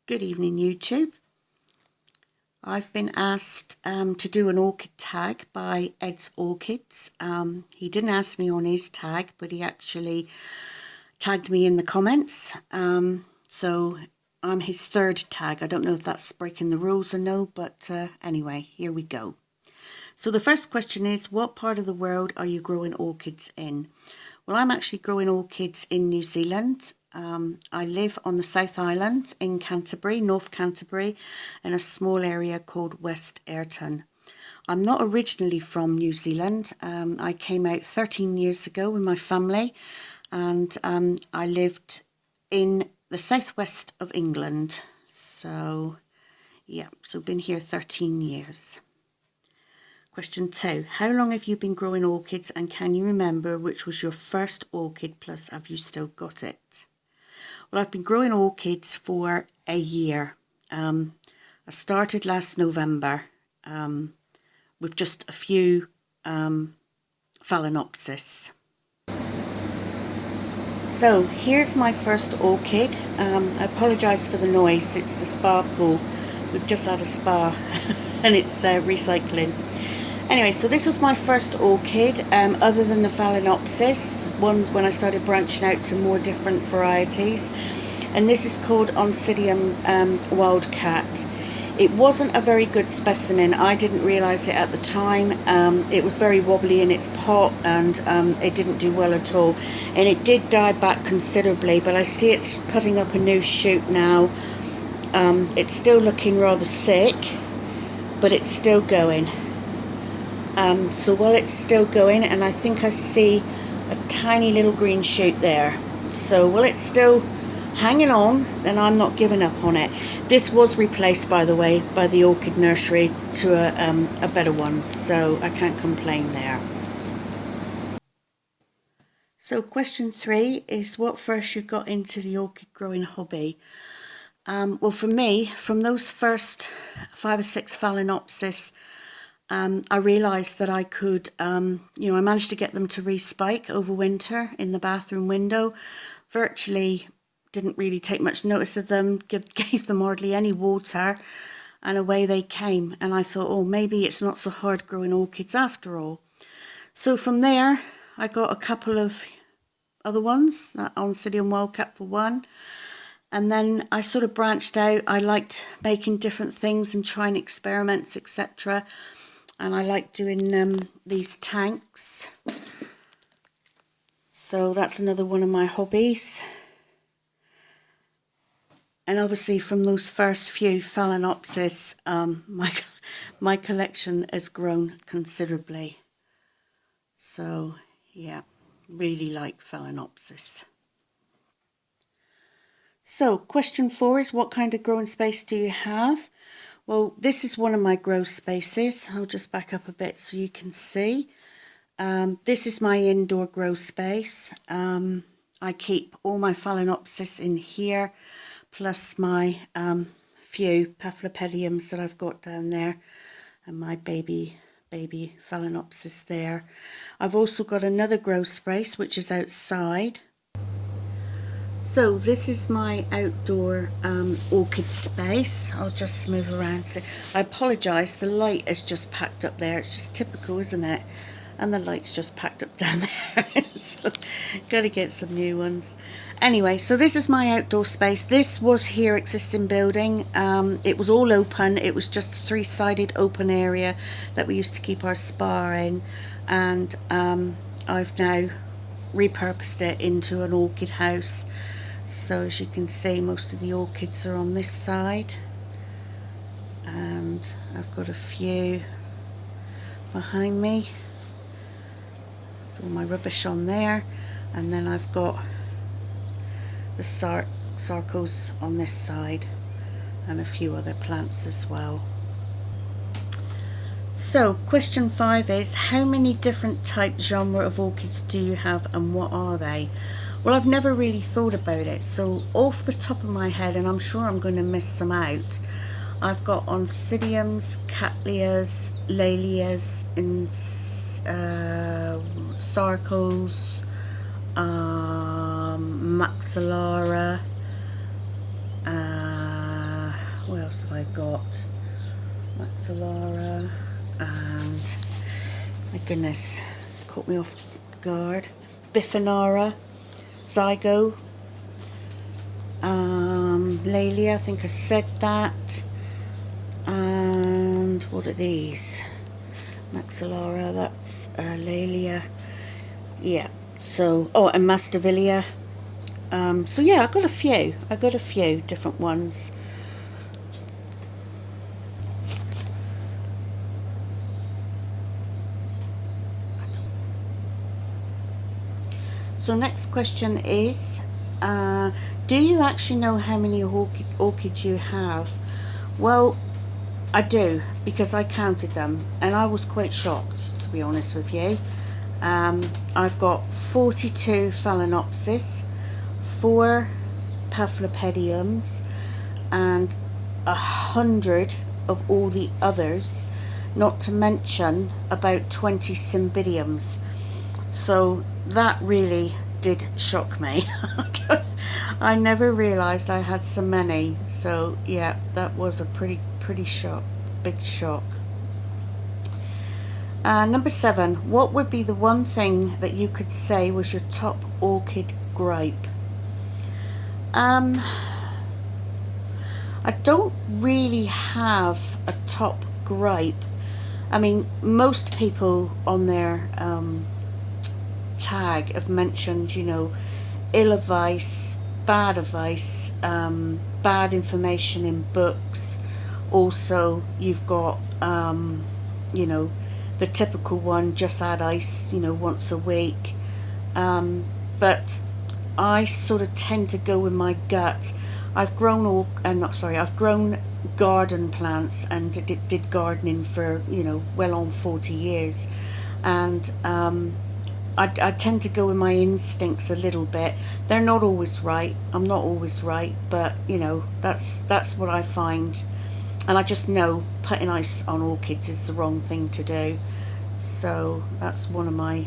Good evening, YouTube. I've been asked to do an orchid tag by Ed's Orchids. He didn't ask me on his tag, but he actually tagged me in the comments. So I'm his third tag. I don't know if that's breaking the rules or no, but anyway, here we go. So the first question is, what part of the world are you growing orchids in? Well, I'm actually growing orchids in New Zealand. I live on the South Island in Canterbury, North Canterbury, in a small area called West Ayrton. I'm not originally from New Zealand. I came out 13 years ago with my family, and I lived in the southwest of England. So, yeah, so been here 13 years. Question 2. How long have you been growing orchids, and can you remember which was your first orchid, plus have you still got it? Well, I've been growing orchids for a year. I started last November with just a few Phalaenopsis. So here's my first orchid. I apologise for the noise, it's the spa pool. We've just had a spa and it's recycling. Anyway, so this was my first orchid, other than the Phalaenopsis, ones when I started branching out to more different varieties. And this is called Oncidium Wildcat. It wasn't a very good specimen. I didn't realise it at the time. It was very wobbly in its pot, and it didn't do well at all. And it did die back considerably, but I see it's putting up a new shoot now. It's still looking rather sick, but it's still going. So while it's still going, and I think I see a tiny little green shoot there. So while it's still hanging on, then I'm not giving up on it. This was replaced, by the way, by the orchid nursery to a better one, so I can't complain there. So question 3 is, what first you got into the orchid growing hobby? Well, for me, from those first 5 or 6 Phalaenopsis, I realised that I could, I managed to get them to respike over winter in the bathroom window. Virtually didn't really take much notice of them, gave them hardly any water, and away they came. And I thought, oh, maybe it's not so hard growing orchids after all. So from there, I got a couple of other ones, Oncidium Wildcat for one. And then I sort of branched out. I liked making different things and trying experiments, etc. And I like doing these tanks. So that's another one of my hobbies. And obviously from those first few Phalaenopsis, my collection has grown considerably. So yeah, really like Phalaenopsis. So question 4 is, what kind of growing space do you have? Well, this is one of my grow spaces. I'll just back up a bit so you can see. This is my indoor grow space. I keep all my Phalaenopsis in here, plus my few Paphlopediums that I've got down there, and my baby Phalaenopsis there. I've also got another grow space which is outside. So this is my outdoor orchid space. I'll just move around. So I apologise, the light is just packed up there. It's just typical, isn't it? And the light's just packed up down there. So got to get some new ones. Anyway, so this is my outdoor space. This was here existing building. It was all open. It was just a 3-sided open area that we used to keep our spa in. And I've now repurposed it into an orchid house. So as you can see, most of the orchids are on this side, and I've got a few behind me. It's all my rubbish on there, and then I've got the sarcos on this side and a few other plants as well. So question 5 is, how many different type genre of orchids do you have, and what are they? Well, I've never really thought about it, so off the top of my head, and I'm sure I'm going to miss some out, I've got Oncidiums, Cattleyas, Lalias, and Sarcos, Maxillara, else have I got? Maxillara, and my goodness, it's caught me off guard. Biffinara, Zygo, Laelia, I think I said that. And what are these? Maxillara, that's Laelia. Yeah, so, oh, and Masdevillia. So yeah, I got a few different ones. So next question is, do you actually know how many orchids you have? Well, I do, because I counted them and I was quite shocked, to be honest with you. I've got 42 phalaenopsis, 4 paphlopediums, and 100 of all the others, not to mention about 20 cymbidiums. So that really did shock me. I never realised I had so many. So yeah, that was a pretty big shock. Number 7, what would be the one thing that you could say was your top orchid gripe? I don't really have a top gripe. I mean, most people on their tag have mentioned, you know, ill advice, bad advice, bad information in books. Also, you've got, you know, the typical one, just add ice, you know, once a week. But I sort of tend to go with my gut. I've grown I've grown garden plants and did gardening for, you know, well on 40 years. And I tend to go with my instincts a little bit. They're not always right. I'm not always right, but you know, that's what I find. And I just know putting ice on orchids is the wrong thing to do. So that's one of my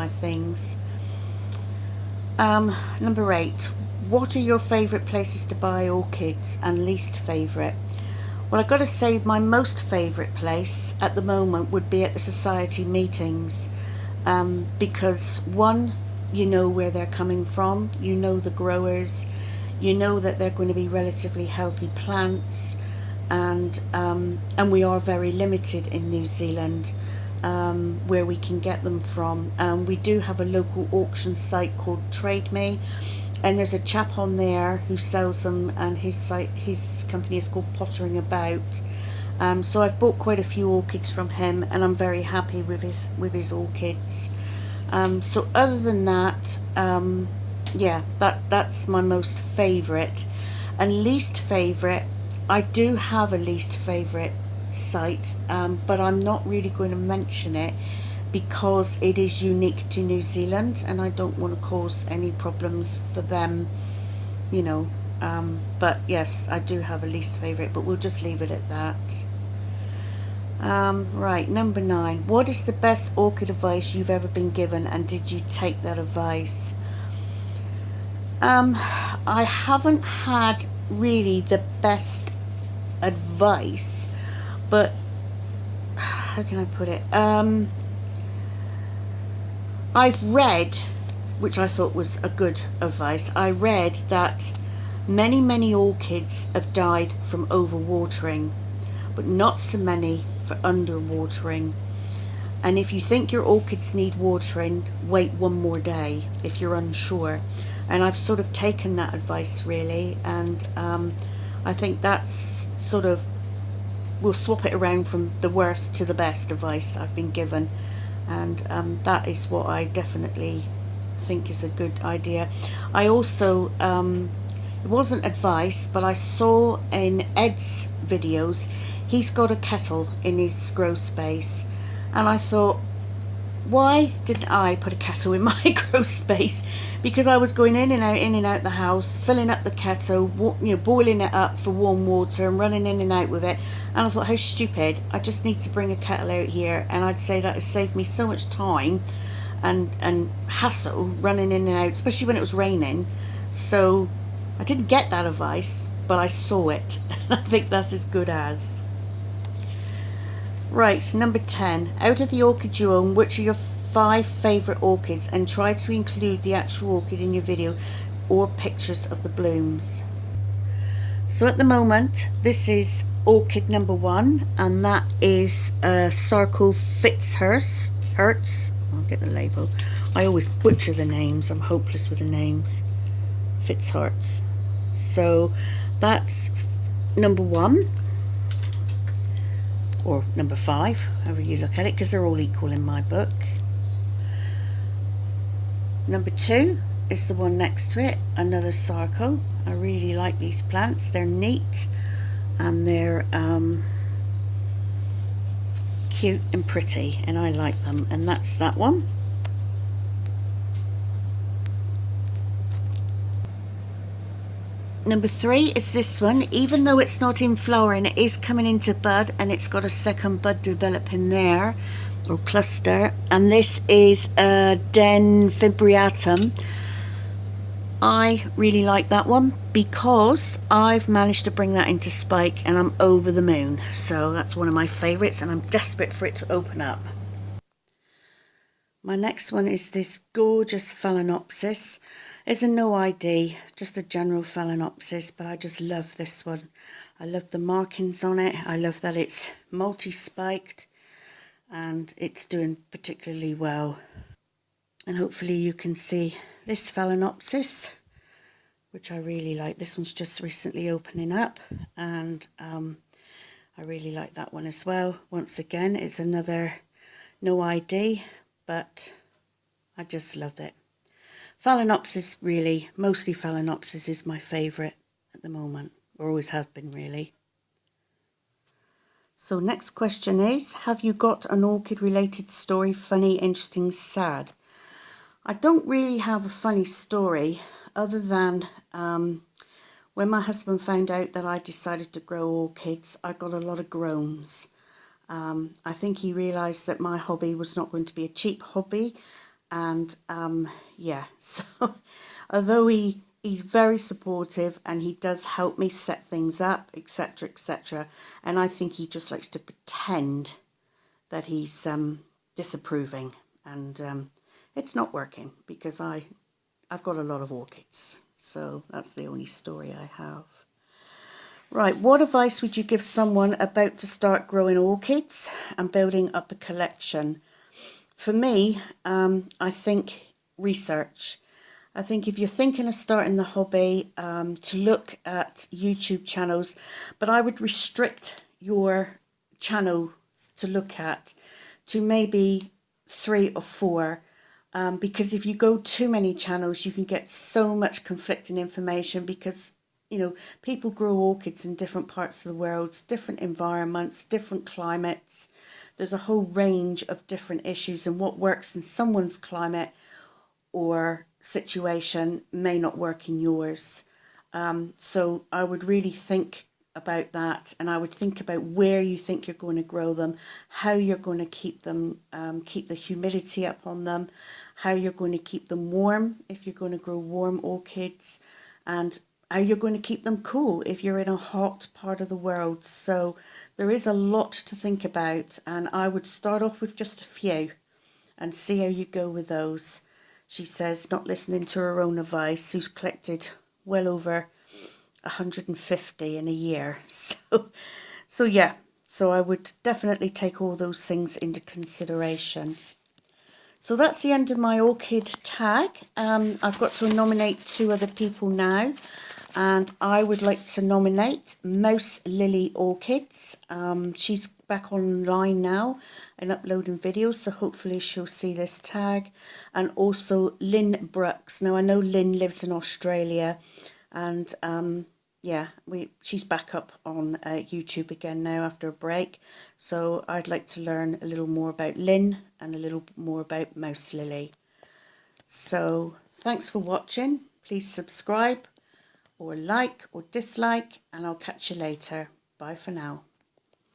things. Number 8. What are your favourite places to buy orchids and least favourite? Well, I've got to say my most favourite place at the moment would be at the society meetings. Because one, you know where they're coming from, you know the growers, you know that they're going to be relatively healthy plants, and we are very limited in New Zealand where we can get them from. We do have a local auction site called Trade Me, and there's a chap on there who sells them, and his company is called Pottering About. So I've bought quite a few orchids from him, and I'm very happy with his orchids. So other than that, yeah, that's my most favourite. And least favourite, I do have a least favourite site, but I'm not really going to mention it because it is unique to New Zealand, and I don't want to cause any problems for them, you know. But yes, I do have a least favourite, but we'll just leave it at that. Right, number 9. What is the best orchid advice you've ever been given, and did you take that advice? I haven't had really the best advice, but how can I put it? I've read, which I thought was a good advice, I read that many orchids have died from overwatering, but not so many for underwatering. And if you think your orchids need watering, wait one more day if you're unsure. And I've sort of taken that advice really, and I think that's sort of, we'll swap it around from the worst to the best advice I've been given, and that is what I definitely think is a good idea. I also, it wasn't advice, but I saw in Ed's videos, he's got a kettle in his grow space, and I thought, why didn't I put a kettle in my grow space? Because I was going in and out the house, filling up the kettle, you know, boiling it up for warm water and running in and out with it. And I thought, how stupid, I just need to bring a kettle out here. And I'd say that has saved me so much time and hassle running in and out, especially when it was raining. So I didn't get that advice, but I saw it. I think that's as good as. Right, number 10. Out of the orchids you own, which are your 5 favourite orchids? And try to include the actual orchid in your video or pictures of the blooms. So at the moment, this is orchid number 1, and that is Sarco Fitzhurst. I'll get the label. I always butcher the names. I'm hopeless with the names. Fitzhurst. So that's number 1. Or number 5, however you look at it, because they're all equal in my book. Number 2 is the one next to it, another Sarco. I really like these plants. They're neat and they're cute and pretty, and I like them, and that's that one. Number 3 is this one. Even though it's not in flowering, it is coming into bud, and it's got a second bud developing there, or cluster, and this is Den Fibriatum. I really like that one because I've managed to bring that into spike, and I'm over the moon. So that's one of my favourites, and I'm desperate for it to open up. My next one is this gorgeous Phalaenopsis. It's a no ID, just a general Phalaenopsis, but I just love this one. I love the markings on it. I love that it's multi-spiked and it's doing particularly well. And hopefully you can see this Phalaenopsis, which I really like. This one's just recently opening up, and I really like that one as well. Once again, it's another no ID, but I just love it. Phalaenopsis, really, mostly Phalaenopsis is my favourite at the moment, or always have been really. So next question is, have you got an orchid related story, funny, interesting, sad? I don't really have a funny story other than when my husband found out that I decided to grow orchids, I got a lot of groans. I think he realised that my hobby was not going to be a cheap hobby. And yeah, so although he's very supportive and he does help me set things up, etc., etc., and I think he just likes to pretend that he's disapproving, and it's not working because I've got a lot of orchids, so that's the only story I have. Right, what advice would you give someone about to start growing orchids and building up a collection? For me, I think research. I think if you're thinking of starting the hobby, to look at YouTube channels, but I would restrict your channel to look at to maybe 3 or 4, because if you go too many channels, you can get so much conflicting information because, you know, people grow orchids in different parts of the world, different environments, different climates. There's a whole range of different issues, and what works in someone's climate or situation may not work in yours. So I would really think about that, and I would think about where you think you're going to grow them, how you're going to keep them, keep the humidity up on them, how you're going to keep them warm if you're going to grow warm orchids, and how you're going to keep them cool if you're in a hot part of the world. So there is a lot to think about, and I would start off with just a few and see how you go with those. She says, not listening to her own advice, who's collected well over 150 in a year. So yeah, so I would definitely take all those things into consideration. So that's the end of my orchid tag. I've got to nominate 2 other people now. And I would like to nominate Mouse Lily Orchids. She's back online now and uploading videos, so hopefully she'll see this tag. And also Lynn Brooks. Now I know Lynn lives in Australia, and yeah, she's back up on YouTube again now after a break. So I'd like to learn a little more about Lynn and a little more about Mouse Lily. So thanks for watching. Please subscribe, or like or dislike, and I'll catch you later. Bye for now.